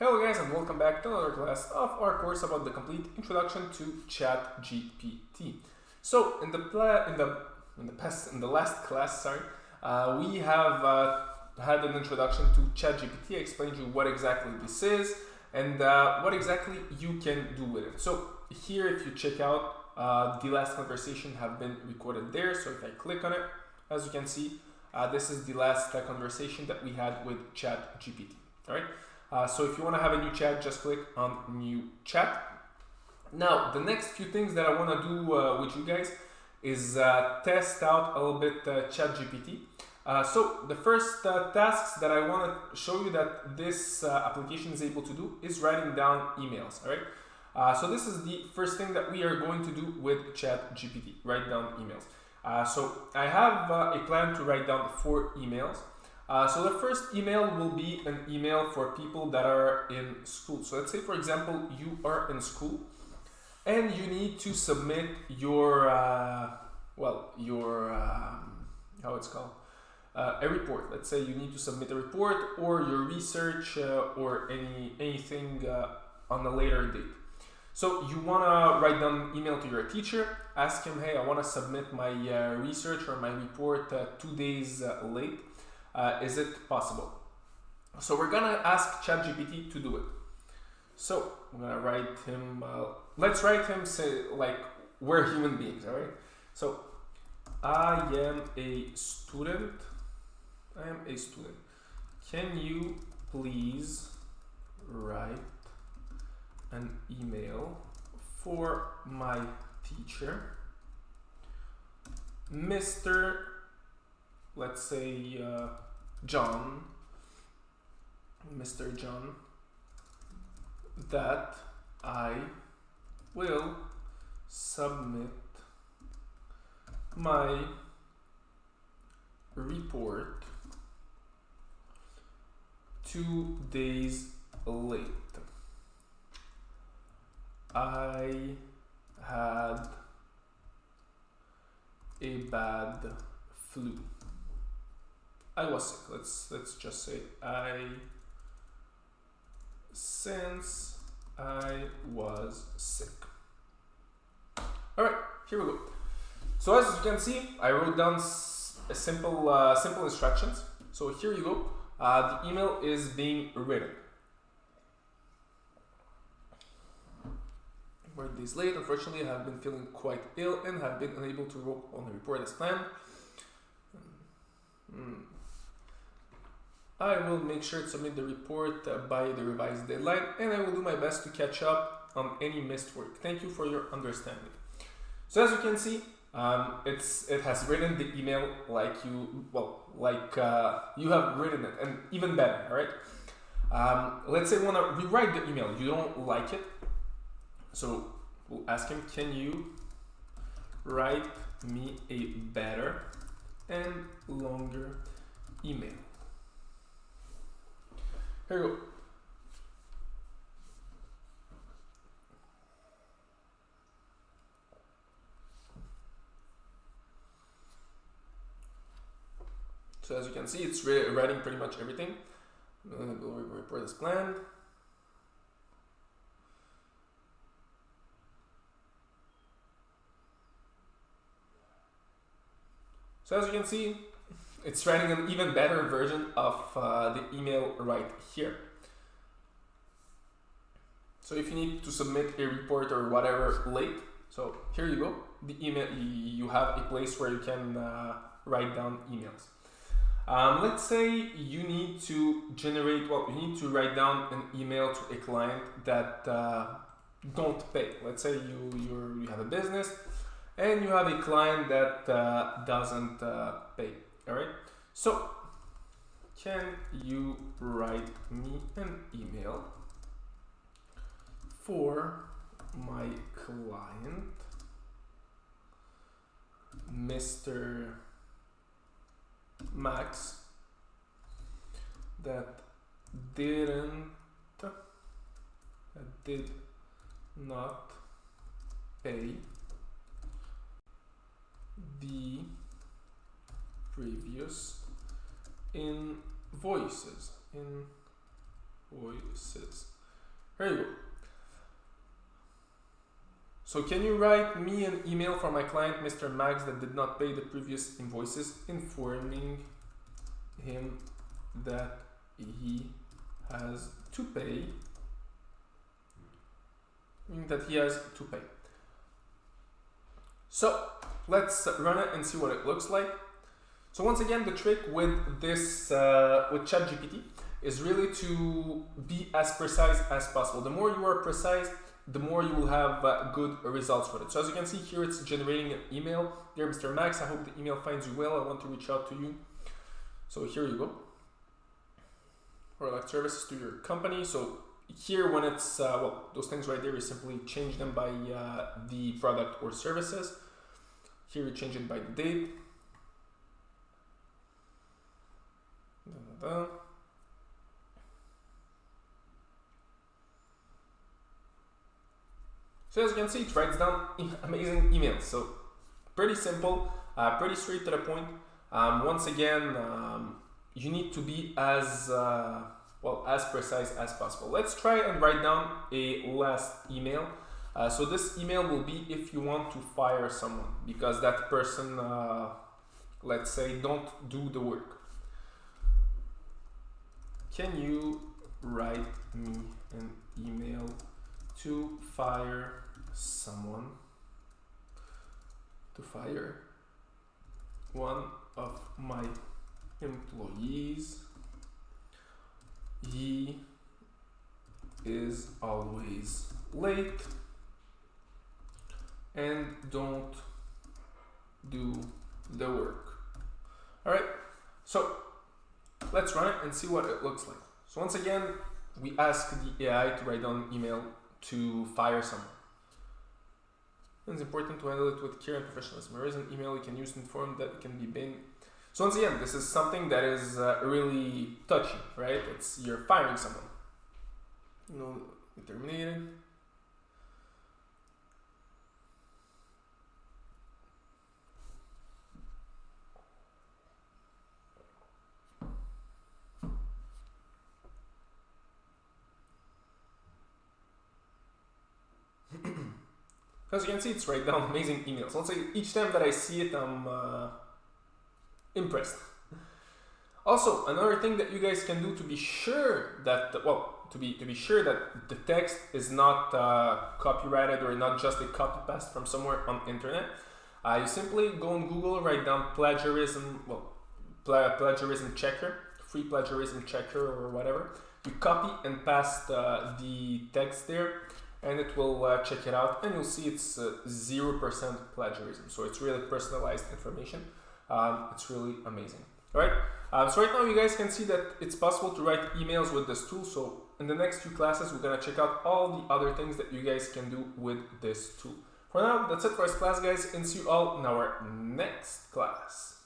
Hello guys and welcome back to another class of our course about the complete introduction to Chatgpt. So in the last class, we have had an introduction to Chatgpt. I explained you what exactly this is and what exactly you can do with it. So here, if you check out, the last conversation have been recorded there. So if I click on it, as you can see, this is the last conversation that we had with Chatgpt. All right. So if you want to have a new chat, just click on new chat. Now, the next few things that I want to do with you guys is test out a little bit Chatgpt. So the first tasks that I want to show you that this application is able to do is writing down emails. All right. So this is the first thing that we are going to do with Chatgpt, write down emails. So I have a plan to write down 4 emails. So the first email will be an email for people that are in school. So let's say, for example, you are in school and you need to submit your, how it's called, a report. Let's say you need to submit a report or your research or anything on a later date. So you want to write down an email to your teacher, ask him, hey, I want to submit my research or my report 2 days late. Is it possible? So we're gonna ask Chatgpt to do it. So I'm gonna write him, let's write him, say, like, we're human beings, all right? So I am a student. Can you please write an email for my teacher, Mr. let's say John, Mr. John, that I will submit my report 2 days late. I had a bad flu. I was sick. Let's just say since I was sick. All right, here we go. So as you can see, I wrote down a simple instructions. So here you go. The email is being written. Work days late. Unfortunately, I have been feeling quite ill and have been unable to work on the report as planned. I will make sure to submit the report by the revised deadline, and I will do my best to catch up on any missed work. Thank you for your understanding. So as you can see, it has written the email like you have written it, and even better. All right. Let's say you want to rewrite the email. You don't like it, so we'll ask him, can you write me a better and longer email? Here we go. So as you can see, it's writing pretty much everything. We'll report as planned. So as you can see, it's writing an even better version of the email right here. So if you need to submit a report or whatever late, so here you go. The email, you have a place where you can write down emails. Let's say you need to write down an email to a client that don't pay. Let's say you have a business and you have a client that doesn't pay. All right. So can you write me an email for my client, Mr. Max, that did not pay the previous invoices. invoices. Here you go. So can you write me an email from my client, Mr. Max, that did not pay the previous invoices, informing him that he has to pay. So let's run it and see what it looks like. So once again, the trick with this, with Chatgpt is really to be as precise as possible. The more you are precise, the more you will have good results with it. So as you can see here, it's generating an email. Dear Mr. Max, I hope the email finds you well. I want to reach out to you. So here you go. Or services to your company. So here when it's, well, those things right there, you simply change them by the product or services. Here you change it by the date. So as you can see, it writes down amazing emails. So pretty simple, pretty straight to the point. Once again, you need to be as well, as precise as possible. Let's try and write down a last email. So this email will be if you want to fire someone because that person, let's say, don't do the work. Can you write me an email to fire someone, to fire one of my employees? He is always late and don't do the work. All right, so let's run it and see what it looks like. So once again, we ask the AI to write down an email to fire someone. It's important to handle it with care and professionalism. There is an email you can use to inform that it can be banned. So once again, this is something that is really touchy, right? It's you're firing someone. You know, terminated. As you can see, it's write down amazing emails. Let's say each time that I see it, I'm impressed. Also, another thing that you guys can do to be sure that, well, to be sure that the text is not copyrighted or not just a copy paste from somewhere on the internet, you simply go on Google, write down plagiarism, well, plagiarism checker, free plagiarism checker or whatever. You copy and paste the text there, and it will check it out, and you'll see it's 0% plagiarism. So it's really personalized information. It's really amazing. All right. So right now you guys can see that it's possible to write emails with this tool. So in the next few classes, we're gonna check out all the other things that you guys can do with this tool. For now, that's it for this class, guys, and see you all in our next class.